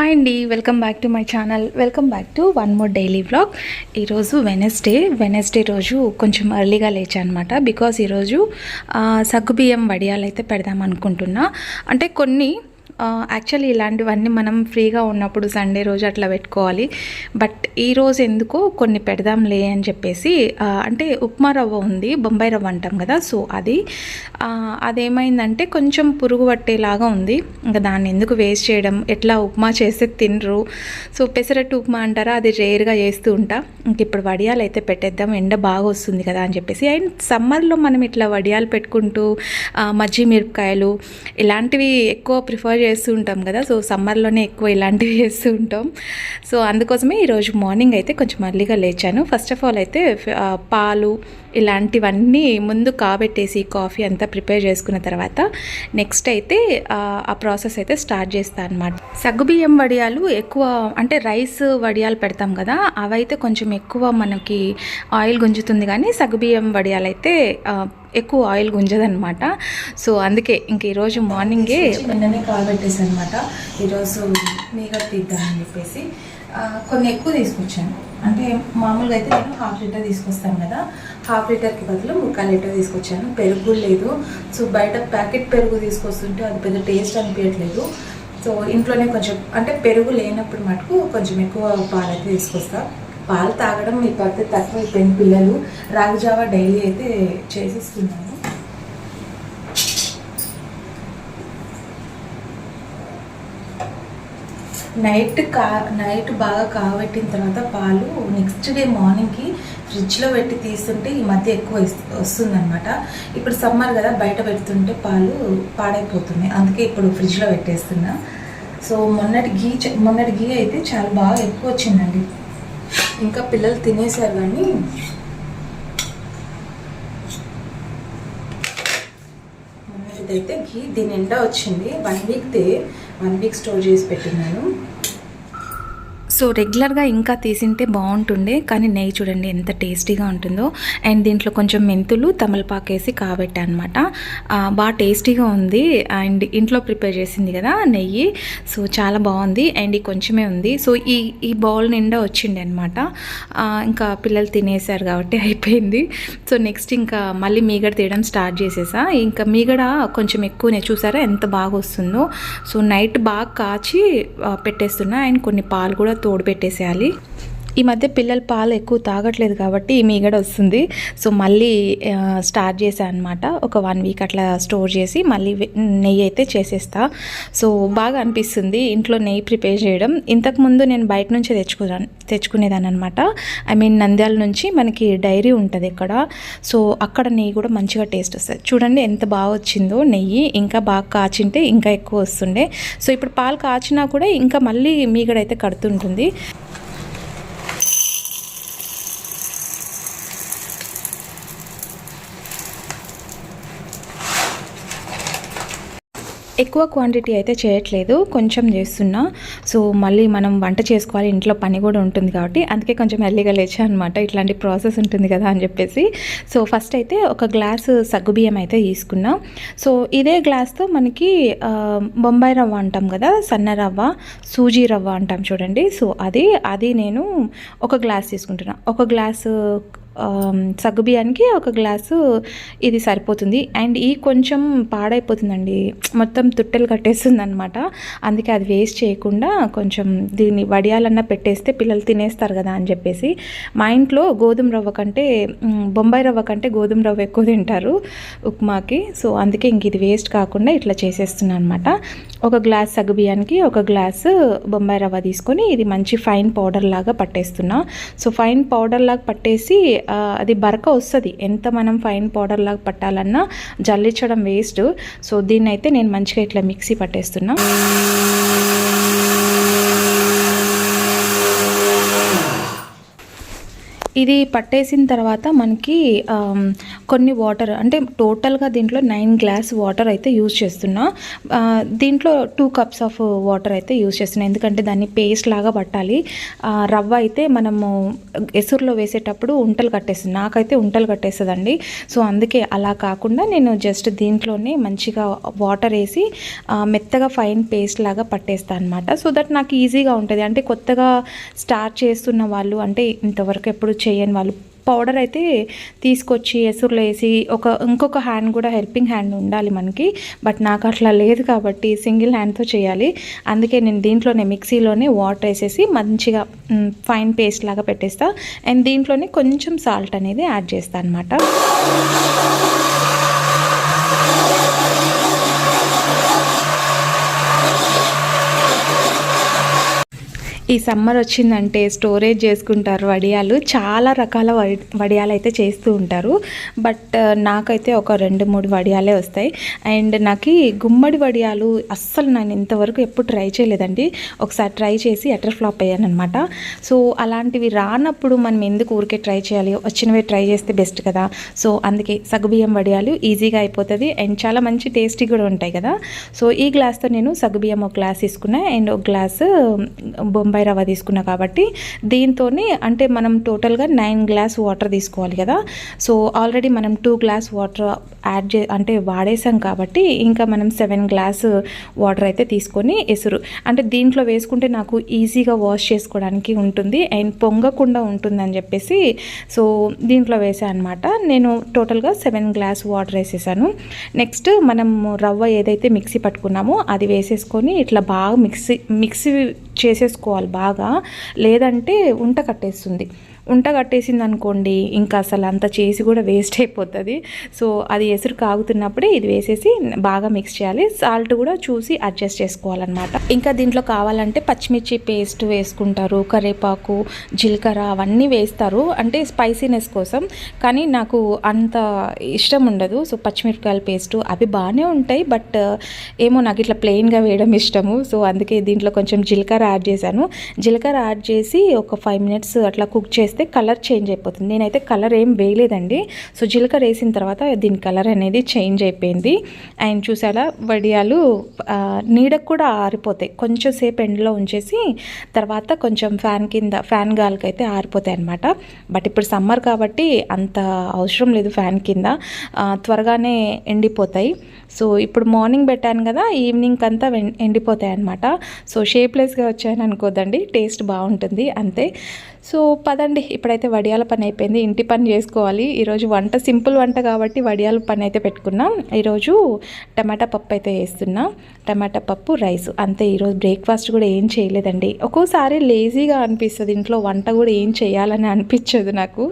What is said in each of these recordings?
Hi అండి, welcome back to my channel. Welcome back to one more daily vlog. ఈరోజు Wednesday రోజు కొంచెం ఎర్లీగా లేచా అనమాట. బికాజ్ ఈరోజు సగ్గుబియ్యం వడియాలు అయితే పెడదాం అనుకుంటున్నా. అంటే కొన్ని యాక్చువల్లీ ఇలాంటివన్నీ మనం ఫ్రీగా ఉన్నప్పుడు సండే రోజు అట్లా పెట్టుకోవాలి. బట్ ఈరోజు ఎందుకో కొన్ని పెడదాంలే అని చెప్పేసి, అంటే ఉప్మా రవ్వ ఉంది, బొంబాయి రవ్వ అంటాం కదా. సో అదేమైందంటే కొంచెం పురుగు పట్టేలాగా ఉంది. ఇంకా దాన్ని ఎందుకు వేస్ట్ చేయడం, ఎట్లా ఉప్మా చేస్తే తినరు. సో పెసరట్టు ఉప్మా అంటారా, అది రేర్గా చేస్తూ ఉంటా. ఇంక ఇప్పుడు వడియాలు అయితే పెట్టేద్దాం, ఎండ బాగా వస్తుంది కదా అని చెప్పేసి. అండ్ సమ్మర్లో మనం ఇట్లా వడియాలు పెట్టుకుంటూ మజ్జి మిరపకాయలు ఇలాంటివి ఎక్కువ ప్రిఫర్ చేస్తూ ఉంటాం కదా. సో సమ్మర్లోనే ఎక్కువ ఇలాంటివి చేస్తూ ఉంటాం. సో అందుకోసమే ఈరోజు మార్నింగ్ అయితే కొంచెం ఎర్లీగా లేచాను. ఫస్ట్ ఆఫ్ ఆల్ అయితే పాలు ఇలాంటివన్నీ ముందు కాబెట్టేసి కాఫీ అంతా ప్రిపేర్ చేసుకున్న తర్వాత నెక్స్ట్ అయితే ఆ ప్రాసెస్ అయితే స్టార్ట్ చేస్తాను అనమాట. సగ్గుబియ్యం వడియాలు ఎక్కువ, అంటే రైస్ వడియాలు పెడతాం కదా, అవైతే కొంచెం ఎక్కువ మనకి ఆయిల్ గుంజుతుంది. కానీ సగ్గుబియ్యం వడియాలు అయితే ఎక్కువ ఆయిల్ గుంజదనమాట. సో అందుకే ఇంక ఈరోజు మార్నింగే వెంటనే కాబెట్టేసి అనమాట. ఈరోజు మీగడ తీద్దామని చెప్పేసి కొన్ని ఎక్కువ తీసుకొచ్చాను. అంటే మామూలుగా అయితే నేను 1/2 లీటర్ తీసుకొస్తాను కదా, 1/2 లీటర్కి బదులు 3/4 లీటర్ తీసుకొచ్చాను. పెరుగు లేదు. సో బయట ప్యాకెట్ పెరుగు తీసుకొస్తుంటే అది పెద్ద టేస్ట్ అనిపించట్లేదు. సో ఇంట్లోనే కొంచెం, అంటే పెరుగు లేనప్పుడు మటుకు కొంచెం ఎక్కువ పాలైతే తీసుకొస్తా. పాలు తాగడం ఈ పద్ధతి తక్కువ అయిపోయింది. పిల్లలు రాగి జావా డైలీ అయితే చేసిస్తున్నాను. నైట్ బాగా కాగబెట్టిన తర్వాత పాలు నెక్స్ట్ డే మార్నింగ్కి ఫ్రిడ్జ్లో పెట్టి తీస్తుంటే ఈ మధ్య ఎక్కువ వస్తుందన్నమాట. ఇప్పుడు సమ్మర్ కదా, బయట పెడుతుంటే పాలు పాడైపోతున్నాయి. అందుకే ఇప్పుడు ఫ్రిడ్జ్లో పెట్టేస్తున్నా. సో మొన్నటి గీ అయితే చాలా బాగా ఎక్కువ వచ్చిందండి. ఇంకా పిల్లలు తినేసారు. కానీ ఇదైతే ఘీ దీని నిండా వచ్చింది. 1 వీక్ స్టోర్ చేసి పెట్టినాను. సో రెగ్యులర్గా ఇంకా తీసింటే బాగుంటుండే, కానీ నెయ్యి చూడండి ఎంత టేస్టీగా ఉంటుందో. అండ్ దీంట్లో కొంచెం మెంతులు, తమలపాకు వేసి కాబెట్టా అనమాట. బాగా టేస్టీగా ఉంది. అండ్ ఇంట్లో ప్రిపేర్ చేసింది కదా నెయ్యి, సో చాలా బాగుంది. అండ్ కొంచెమే ఉంది. సో ఈ బౌల్ నిండా వచ్చిండే అనమాట. ఇంకా పిల్లలు తినేసారు కాబట్టి అయిపోయింది. సో నెక్స్ట్ ఇంకా మళ్ళీ మీగడ తీయడం స్టార్ట్ చేసేసా. ఇంకా మీగడ కొంచెం ఎక్కువనే, చూసారా ఎంత బాగా వస్తుందో. సో నైట్ బాగా కాచి పెట్టేస్తున్నా. అండ్ కొన్ని పాలు కూడా తోడు పెట్టేసేయాలి. ఈ మధ్య పిల్లలు పాలు ఎక్కువ తాగట్లేదు కాబట్టి ఈ మీగడ వస్తుంది. సో మళ్ళీ స్టార్ట్ చేశాను అనమాట. ఒక 1 వీక్ అట్లా స్టోర్ చేసి మళ్ళీ నెయ్యి అయితే చేసేస్తా. సో బాగా అనిపిస్తుంది ఇంట్లో నెయ్యి ప్రిపేర్ చేయడం. ఇంతకుముందు నేను బయట నుంచి తెచ్చుకునేదాన్ని అనమాట. నంద్యాల నుంచి మనకి డైరీ ఉంటుంది ఇక్కడ. సో అక్కడ నెయ్యి కూడా మంచిగా టేస్ట్ వస్తుంది. చూడండి ఎంత బాగా వచ్చిందో నెయ్యి. ఇంకా బాగా కాచింటే ఇంకా ఎక్కువ వస్తుండే. సో ఇప్పుడు పాలు కాచినా కూడా ఇంకా మళ్ళీ మీగడ అయితే కడుతుంటుంది. ఎక్కువ క్వాంటిటీ అయితే చేయట్లేదు, కొంచెం చేస్తున్నా. సో మళ్ళీ మనం వంట చేసుకోవాలి, ఇంట్లో పని కూడా ఉంటుంది కాబట్టి అందుకే కొంచెం ఎర్లీగా లేచా అనమాట. ఇట్లాంటి ప్రాసెస్ ఉంటుంది కదా అని చెప్పేసి. సో ఫస్ట్ అయితే ఒక గ్లాసు సగ్గుబియ్యం అయితే తీసుకున్నా. సో ఇదే గ్లాస్తో మనకి బొంబాయి రవ్వ అంటాం కదా, సన్న రవ్వ, సూజీ రవ్వ అంటాం చూడండి. సో అది నేను ఒక గ్లాస్ తీసుకుంటున్నా. ఒక గ్లాసు సగ్గుబియ్యానికి ఒక గ్లాసు ఇది సరిపోతుంది. అండ్ ఈ కొంచెం పాడైపోతుందండి, మొత్తం తుట్టెలు కట్టేస్తుంది అనమాట. అందుకే అది వేస్ట్ చేయకుండా కొంచెం దీన్ని వడియాలన్నా పెట్టేస్తే పిల్లలు తినేస్తారు కదా అని చెప్పేసి. మా ఇంట్లో గోధుమ రవ్వ కంటే, బొంబాయి రవ్వ కంటే గోధుమ రవ్వ ఎక్కువ తింటారు ఉప్మాకి. సో అందుకే ఇంక ఇది వేస్ట్ కాకుండా ఇట్లా చేసేస్తున్నాను అనమాట. ఒక గ్లాస్ సగ్గుబియ్యానికి ఒక గ్లాసు బొంబాయి రవ్వ తీసుకొని ఇది మంచి ఫైన్ పౌడర్ లాగా పట్టేస్తున్నా. సో ఫైన్ పౌడర్ లాగా పట్టేసి అది బరక వస్తుంది. ఎంత మనం ఫైన్ పౌడర్ లాగా పట్టాలన్నా జల్లించడం వేస్ట్. సో దీన్ని అయితే నేను మంచిగా ఇట్లా మిక్సీ పట్టేస్తున్నా. ఇది పట్టేసిన తర్వాత మనకి కొన్ని వాటర్ అంటే టోటల్గా దీంట్లో 9 గ్లాస్ వాటర్ అయితే యూజ్ చేస్తున్నా. దీంట్లో 2 కప్స్ ఆఫ్ వాటర్ అయితే యూజ్ చేస్తున్నా, ఎందుకంటే దాన్ని పేస్ట్ లాగా పట్టాలి. రవ్వ అయితే మనము ఎసురులో వేసేటప్పుడు ఉంటలు కట్టేస్తుంది, నాకైతే ఉంటలు కట్టేస్తుందండి. సో అందుకే అలా కాకుండా నేను జస్ట్ దీంట్లోనే మంచిగా వాటర్ వేసి మెత్తగా ఫైన్ పేస్ట్ లాగా పట్టేస్తాను అనమాట. సో దట్ నాకు ఈజీగా ఉంటుంది. అంటే కొత్తగా స్టార్ట్ చేస్తున్న వాళ్ళు, అంటే ఇంతవరకు ఎప్పుడు చేయని వాళ్ళు పౌడర్ అయితే తీసుకొచ్చి ఎసురులో వేసి ఇంకొక హ్యాండ్ కూడా హెల్పింగ్ హ్యాండ్ ఉండాలి మనకి. బట్ నాకు అట్లా లేదు కాబట్టి సింగిల్ హ్యాండ్తో చేయాలి. అందుకే నేను దీంట్లోనే మిక్సీలోనే వాటర్ వేసేసి మంచిగా ఫైన్ పేస్ట్ లాగా పెట్టేస్తా. అండ్ దీంట్లోనే కొంచెం సాల్ట్ అనేది యాడ్ చేస్తాను అనమాట. ఈ సమ్మర్ వచ్చిందంటే స్టోరేజ్ చేసుకుంటారు వడియాలు, చాలా రకాల వడియాలు అయితే చేస్తూ ఉంటారు. బట్ నాకైతే ఒక 2-3 వడియాలే వస్తాయి. అండ్ నాకు గుమ్మడి వడియాలు అస్సలు నేను ఇంతవరకు ఎప్పుడు ట్రై చేయలేదండి. ఒకసారి ట్రై చేసి అటర్ ఫ్లాప్ అయ్యాను అనమాట. సో అలాంటివి రానప్పుడు మనం ఎందుకు ఊరికే ట్రై చేయాలి, వచ్చినవే ట్రై చేస్తే బెస్ట్ కదా. సో అందుకే సగ్గుబియ్యం వడియాలు ఈజీగా అయిపోతుంది అండ్ చాలా మంచి టేస్టీ కూడా ఉంటాయి కదా. సో ఈ గ్లాస్తో నేను సగ్గుబియ్యం ఒక గ్లాస్ తీసుకున్నా అండ్ ఒక గ్లాసు బొంబాయి రవ్వ తీసుకున్నా. కాబట్టి దీంతోనే అంటే మనం టోటల్గా 9 గ్లాస్ వాటర్ తీసుకోవాలి కదా. సో ఆల్రెడీ మనం 2 గ్లాస్ వాటర్ అంటే వాడేసాం కాబట్టి ఇంకా మనం 7 గ్లాస్ వాటర్ అయితే తీసుకొని ఎసురు అంటే దీంట్లో వేసుకుంటే నాకు ఈజీగా వాష్ చేసుకోవడానికి ఉంటుంది అండ్ పొంగకుండా ఉంటుందని చెప్పేసి సో దీంట్లో వేసాను అనమాట. నేను టోటల్గా 7 గ్లాస్ వాటర్ వేసేసాను. నెక్స్ట్ మనం రవ్వ ఏదైతే మిక్సీ పట్టుకున్నామో అది వేసేసుకొని ఇట్లా బాగా మిక్సీ చేసేసుకోవాలి బాగా, లేదంటే ఉంట కట్టేసింది అనుకోండి ఇంకా అసలు అంత చేసి కూడా వేస్ట్ అయిపోతుంది. సో అది ఎసురు కాగుతున్నప్పుడే ఇది వేసేసి బాగా మిక్స్ చేయాలి. సాల్ట్ కూడా చూసి అడ్జస్ట్ చేసుకోవాలన్నమాట. ఇంకా దీంట్లో కావాలంటే పచ్చిమిర్చి పేస్ట్ వేసుకుంటారు, కరివేపాకు, జీలకర్ర అవన్నీ వేస్తారు అంటే స్పైసీనెస్ కోసం. కానీ నాకు అంత ఇష్టం ఉండదు. సో పచ్చిమిరపకాయల పేస్టు అవి బాగానే ఉంటాయి, బట్ ఏమో నాకు ఇట్లా ప్లెయిన్గా వేయడం ఇష్టము. సో అందుకే దీంట్లో కొంచెం జీలకర్ర యాడ్ చేశాను. జీలకర్ర యాడ్ చేసి ఒక 5 మినిట్స్ అట్లా కుక్ చేస్తే కలర్ చేంజ్ అయిపోతుంది. నేనైతే కలర్ ఏం వేయలేదండి. సో జీలకర్ర వేసిన తర్వాత దీని కలర్ అనేది చేంజ్ అయిపోయింది. అండ్ చూసారా వడియాలు నీడకు కూడా ఆరిపోతాయి. కొంచెం సేపు ఎండలో ఉంచేసి తర్వాత కొంచెం ఫ్యాన్ గాలికి అయితే ఆరిపోతాయి అన్నమాట. బట్ ఇప్పుడు సమ్మర్ కాబట్టి అంత అవసరం లేదు ఫ్యాన్ కింద, త్వరగానే ఎండిపోతాయి. సో ఇప్పుడు మార్నింగ్ పెట్టాను కదా, ఈవినింగ్ అంతా ఎండిపోతాయి అన్నమాట. సో షేప్లెస్గా వచ్చాయని అనుకోదండి, టేస్ట్ బాగుంటుంది అంతే. సో పదండి, ఇప్పుడైతే వడియాల పని అయిపోయింది, ఇంటి పని చేసుకోవాలి. ఈరోజు వంట సింపుల్ వంట కాబట్టి వడియాల పని అయితే పెట్టుకున్నాం. ఈరోజు టమాటా పప్పు అయితే వేస్తున్నాం, టమాటా పప్పు రైస్ అంతే. ఈరోజు బ్రేక్ఫాస్ట్ కూడా ఏం చేయలేదండి. ఒక్కోసారి లేజీగా అనిపిస్తుంది, ఇంట్లో వంట కూడా ఏం చేయాలని అనిపించదు నాకు.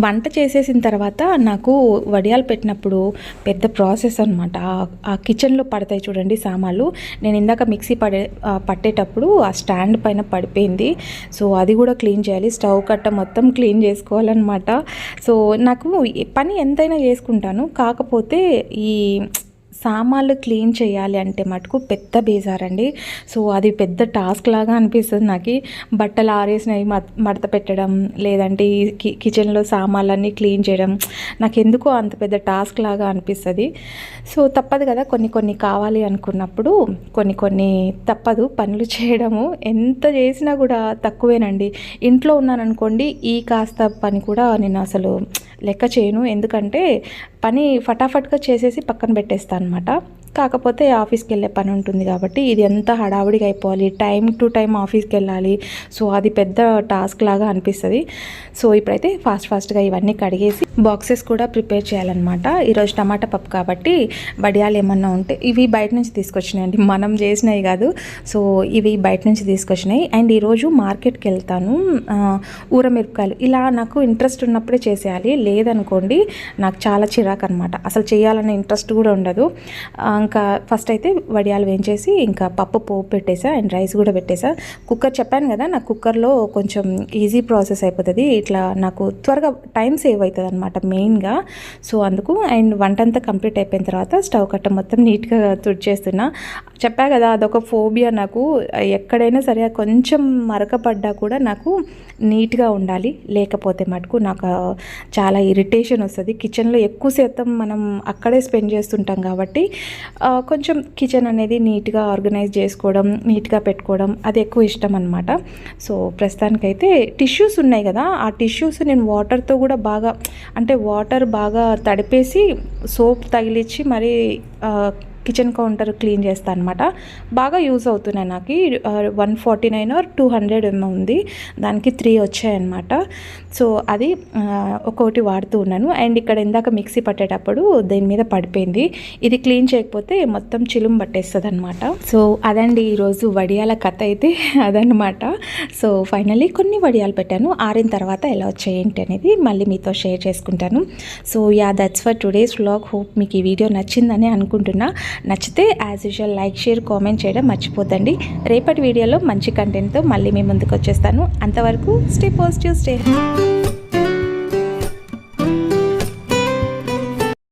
వంట చేసేసిన తర్వాత నాకు వడియాలు పెట్టినప్పుడు పెద్ద ప్రాసెస్ అనమాట. ఆ కిచెన్లో పడతాయి చూడండి సామాన్లు. నేను ఇందాక మిక్సీ పట్టేటప్పుడు ఆ స్టాండ్ పైన పడిపోయింది. సో అది కూడా క్లీన్ చేయాలి, స్టవ్ కట్ట మొత్తం క్లీన్ చేసుకోవాలన్నమాట. సో నాకు పని ఎంతైనా చేసుకుంటాను, కాకపోతే ఈ సామాన్లు క్లీన్ చేయాలి అంటే మటుకు పెద్ద బేజారండి. సో అది పెద్ద టాస్క్ లాగా అనిపిస్తుంది నాకు. బట్టలు ఆరేసినవి మడత పెట్టడం, లేదంటే ఈ కిచెన్లో సామాన్లన్నీ క్లీన్ చేయడం నాకు ఎందుకో అంత పెద్ద టాస్క్ లాగా అనిపిస్తుంది. సో తప్పదు కదా, కొన్ని కావాలి అనుకున్నప్పుడు కొన్ని తప్పదు పనులు చేయడము. ఎంత చేసినా కూడా తక్కువేనండి. ఇంట్లో ఉన్నాననుకోండి ఈ కాస్త పని కూడా నేను అసలు లెక్క చేయను, ఎందుకంటే పని ఫటాఫట్గా చేసేసి పక్కన పెట్టేస్తాను అనమాట. కాకపోతే ఆఫీస్కి వెళ్ళే పని ఉంటుంది కాబట్టి ఇది ఎంత హడావుడిగా అయిపోవాలి, టైం టు టైం ఆఫీస్కి వెళ్ళాలి. సో అది పెద్ద టాస్క్ లాగా అనిపిస్తుంది. సో ఇప్పుడైతే ఫాస్ట్గా ఇవన్నీ కడిగేసి బాక్సెస్ కూడా ప్రిపేర్ చేయాలన్నమాట. ఈరోజు టమాటా పప్పు కాబట్టి వడియాలు ఏమన్నా ఉంటే ఇవి బయట నుంచి తీసుకొచ్చినాయండి, మనం చేసినవి కాదు. సో ఇవి బయట నుంచి తీసుకొచ్చినాయి. అండ్ ఈరోజు మార్కెట్కి వెళ్తాను. ఊరమిరపకాయలు ఇలా నాకు ఇంట్రెస్ట్ ఉన్నప్పుడే చేసేయాలి, లేదనుకోండి నాకు చాలా చిరాకు అనమాట. అసలు చేయాలనే ఇంట్రెస్ట్ కూడా ఉండదు. ఇంకా ఫస్ట్ అయితే వడియాలు వేయించేసి ఇంకా పప్పు పోపు పెట్టేసా అండ్ రైస్ కూడా పెట్టేసా. కుక్కర్ చెప్పాను కదా, నాకు కుక్కర్లో కొంచెం ఈజీ ప్రాసెస్ అయిపోతుంది, ఇట్లా నాకు త్వరగా టైం సేవ్ అవుతుంది అనమాట మెయిన్గా. సో అందుకు అండ్ వంట అంతా కంప్లీట్ అయిపోయిన తర్వాత స్టవ్ కట్ట మొత్తం నీట్గా తుడిచేస్తున్నా. చెప్పా కదా అదొక ఫోబియా నాకు, ఎక్కడైనా సరే కొంచెం మరకపడ్డా కూడా నాకు నీట్గా ఉండాలి, లేకపోతే మటుకు నాకు చాలా ఇరిటేషన్ వస్తుంది. కిచెన్లో ఎక్కువ శాతం మనం అక్కడే స్పెండ్ చేస్తుంటాం కాబట్టి కొంచెం కిచెన్ అనేది నీట్గా ఆర్గనైజ్ చేసుకోవడం, నీట్గా పెట్టుకోవడం అది ఎక్కువ ఇష్టం అనమాట. సో ప్రస్తుతానికైతే టిష్యూస్ ఉన్నాయి కదా, ఆ టిష్యూస్ నేను వాటర్తో కూడా బాగా, అంటే వాటర్ బాగా తడిపేసి సోప్ తగిలించి మరి కిచెన్ కౌంటర్ క్లీన్ చేస్తాను అనమాట. బాగా యూజ్ అవుతున్నాయి నాకు. 149 or 200 ఉంది, దానికి 3 వచ్చాయన్నమాట. సో అది ఒక్కొక్కటి వాడుతూ ఉన్నాను. అండ్ ఇక్కడ ఇందాక మిక్సీ పట్టేటప్పుడు దీని మీద పడిపోయింది, ఇది క్లీన్ చేయకపోతే మొత్తం చిలుము పట్టేస్తుంది అనమాట. సో అదండి ఈరోజు వడియాల కథ అయితే అదనమాట. సో ఫైనల్లీ కొన్ని వడియాలు పెట్టాను, ఆరిన తర్వాత ఎలా వచ్చాయి ఏంటి అనేది మళ్ళీ మీతో షేర్ చేసుకుంటాను. So yeah, that's for today's vlog. Hope మీకు ఈ వీడియో నచ్చిందని అనుకుంటున్నా. నచ్చితే as usual like, share, comment చేయడం మర్చిపోద్దండి. రేపటి వీడియోలో మంచి కంటెంట్తో మళ్ళీ మీ ముందుకు వచ్చేస్తాను. అంతవరకు స్టే పాజిటివ్, స్టే